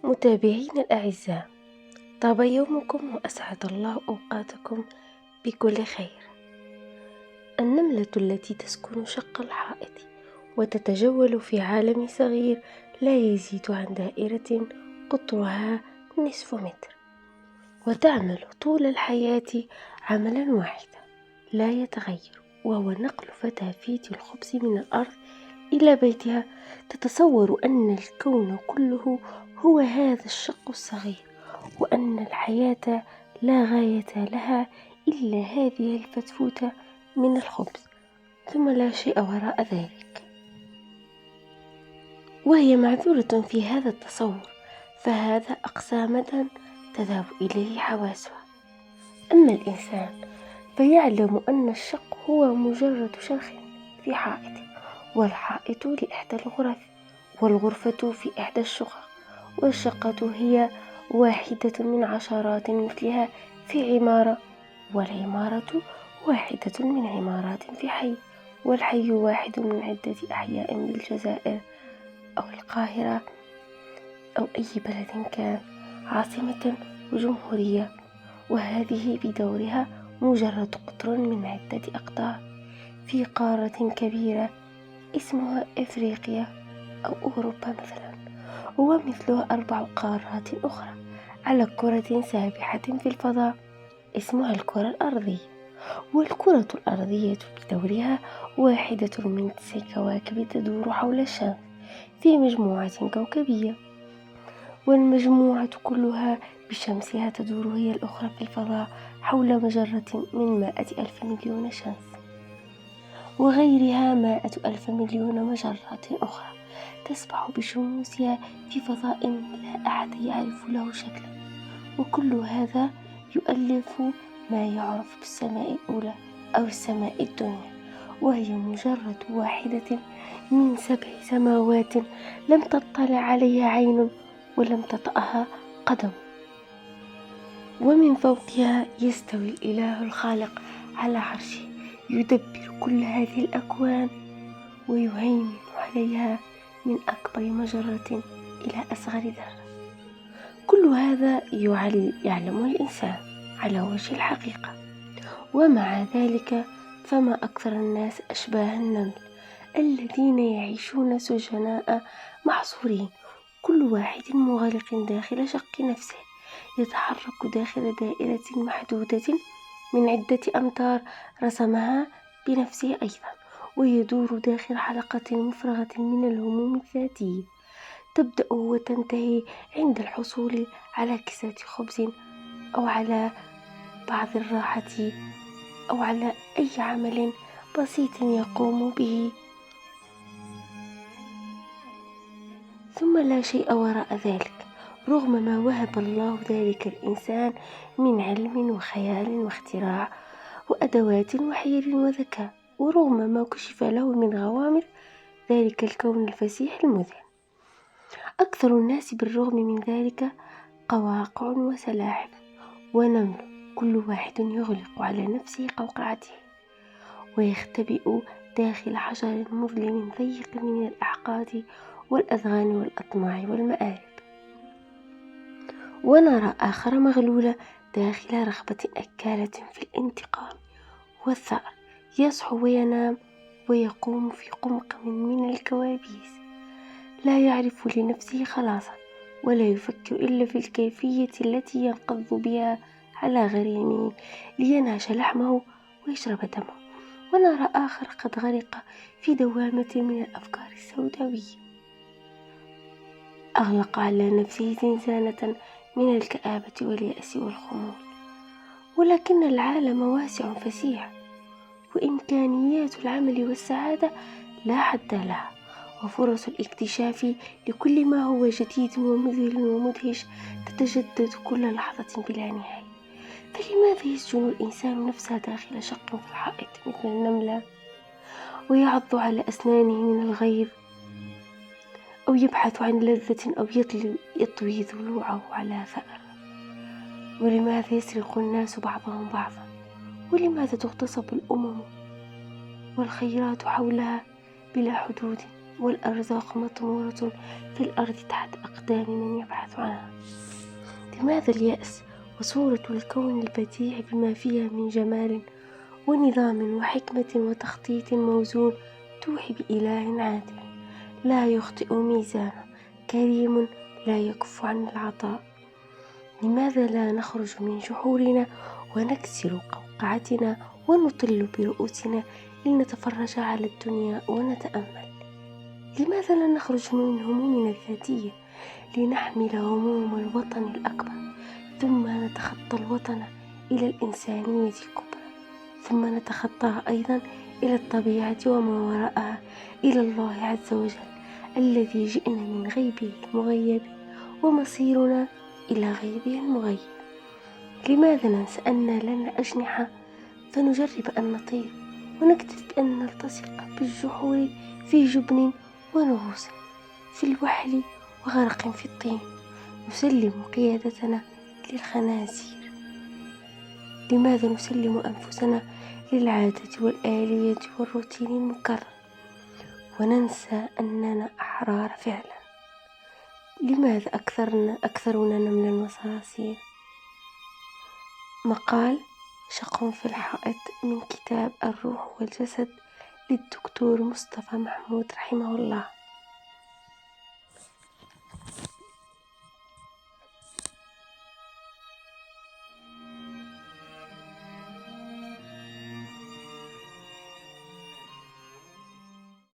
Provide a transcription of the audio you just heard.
متابعين الأعزاء، طاب يومكم وأسعد الله أوقاتكم بكل خير. النملة التي تسكن شق الحائط وتتجول في عالم صغير لا يزيد عن دائرة قطرها نصف متر، وتعمل طول الحياة عملا واحدا لا يتغير، وهو نقل فتافيت الخبز من الأرض إلى بيتها. تتصور أن الكون كله هو هذا الشق الصغير، وأن الحياة لا غاية لها إلا هذه الفتفوتة من الخبز، ثم لا شيء وراء ذلك. وهي معذورة في هذا التصور، فهذا أقصى مدى تذهب إليه حواسها. أما الإنسان فيعلم أن الشق هو مجرد شرخ في حائط، والحائط لإحدى الغرف، والغرفة في إحدى الشقق، والشقة هي واحدة من عشرات مثلها في عمارة، والعمارة واحدة من عمارات في حي، والحي واحد من عدة أحياء بالجزائر أو القاهرة أو أي بلد كان، عاصمة وجمهورية. وهذه بدورها مجرد قطر من عدة أقطار في قارة كبيرة اسمها إفريقيا أو أوروبا مثلا، ومثلها 4 قارات أخرى على كرة سابحة في الفضاء اسمها الكرة الأرضية. والكرة الأرضية بدورها واحدة من 9 كواكب تدور حول الشمس في مجموعة كوكبية، والمجموعة كلها بشمسها تدور هي الأخرى في الفضاء حول مجرة من 100,000 مليون شمس، وغيرها 100,000 مليون مجرات أخرى تسبح بشموسها في فضاء لا أحد يعرف له شكلا. وكل هذا يؤلف ما يعرف بالسماء الأولى أو السماء الدنيا، وهي مجرد واحدة من 7 سماوات لم تطلع عليها عين ولم تطأها قدم. ومن فوقها يستوي الإله الخالق على عرشه، يدبر كل هذه الأكوان ويهيمن عليها من أكبر مجرة إلى أصغر ذرة. كل هذا يعلمه الإنسان على وجه الحقيقة، ومع ذلك فما أكثر الناس أشباه النمل الذين يعيشون سجناء محصورين، كل واحد مغلق داخل شق نفسه، يتحرك داخل دائرة محدودة من عدة أمتار رسمها بنفسه أيضا، ويدور داخل حلقة مفرغة من الهموم الذاتية تبدأ وتنتهي عند الحصول على كساة خبز أو على بعض الراحة أو على أي عمل بسيط يقوم به، ثم لا شيء وراء ذلك، رغم ما وهب الله ذلك الإنسان من علم وخيال واختراع وأدوات وحيل وذكاء، ورغم ما كشف له من غوامض ذلك الكون الفسيح المذهل. أكثر الناس بالرغم من ذلك قواقع وسلاحف ونمل، كل واحد يغلق على نفسه قوقعته ويختبئ داخل حجر مظلم ضيق من الأحقاد والأذغان والأطماع والمآرب. ونرى آخر مغلولة داخل رغبة أكالة في الانتقام والثأر، يصحو وينام ويقوم في قمق من الكوابيس، لا يعرف لنفسه خلاصا ولا يفكر إلا في الكيفية التي ينقض بها على غريمه لينهش لحمه ويشرب دمه. ونرى آخر قد غرق في دوامة من الأفكار السوداوية، أغلق على نفسه زنزانة من الكآبة واليأس والخمول. ولكن العالم واسع فسيح، وإمكانيات العمل والسعادة لا حد لها، وفرص الاكتشاف لكل ما هو جديد ومذهل ومدهش تتجدد كل لحظة بلا نهاية. فلماذا يسجن الإنسان نفسه داخل شق في الحائط مثل النملة، ويعض على أسنانه من الغيظ، أو يبحث عن لذة، أو يطوي ضلوعه على ثأر؟ ولماذا يسرق الناس بعضهم بعضا؟ ولماذا تغتصب الأمم والخيرات حولها بلا حدود، والأرزاق مطمورة في الأرض تحت أقدامها؟ فقدان من يبحث عنها. لماذا اليأس وصورة الكون البديع بما فيها من جمال ونظام وحكمة وتخطيط موزون توحي بإله عادل لا يخطئ ميزانه، كريم لا يكف عن العطاء؟ لماذا لا نخرج من جحورنا ونكسر قوقعتنا ونطل برؤوسنا لنتفرج على الدنيا ونتأمل؟ لماذا لا نخرج من همومنا الذاتية لنحمل هموم الوطن الأكبر، ثم نتخطى الوطن إلى الإنسانية الكبرى، ثم نتخطاها أيضا إلى الطبيعة وما وراءها، إلى الله عز وجل الذي جئنا من غيبه المغيب ومصيرنا إلى غيبه المغيب؟ لماذا ننسى أن لنا أجنحة فنجرب أن نطير ونكتفي بأن نلتصق بالجحور في جبن ونغوص في الوحل وغرق في الطين، نسلم قيادتنا للخنازير؟ لماذا نسلم أنفسنا للعادة والآلية والروتين المكرر وننسى أننا أحرار فعلا؟ لماذا أكثرنا نملا وصراصير؟ مقال شق في الحائط من كتاب الروح والجسد للدكتور مصطفى محمود رحمه الله.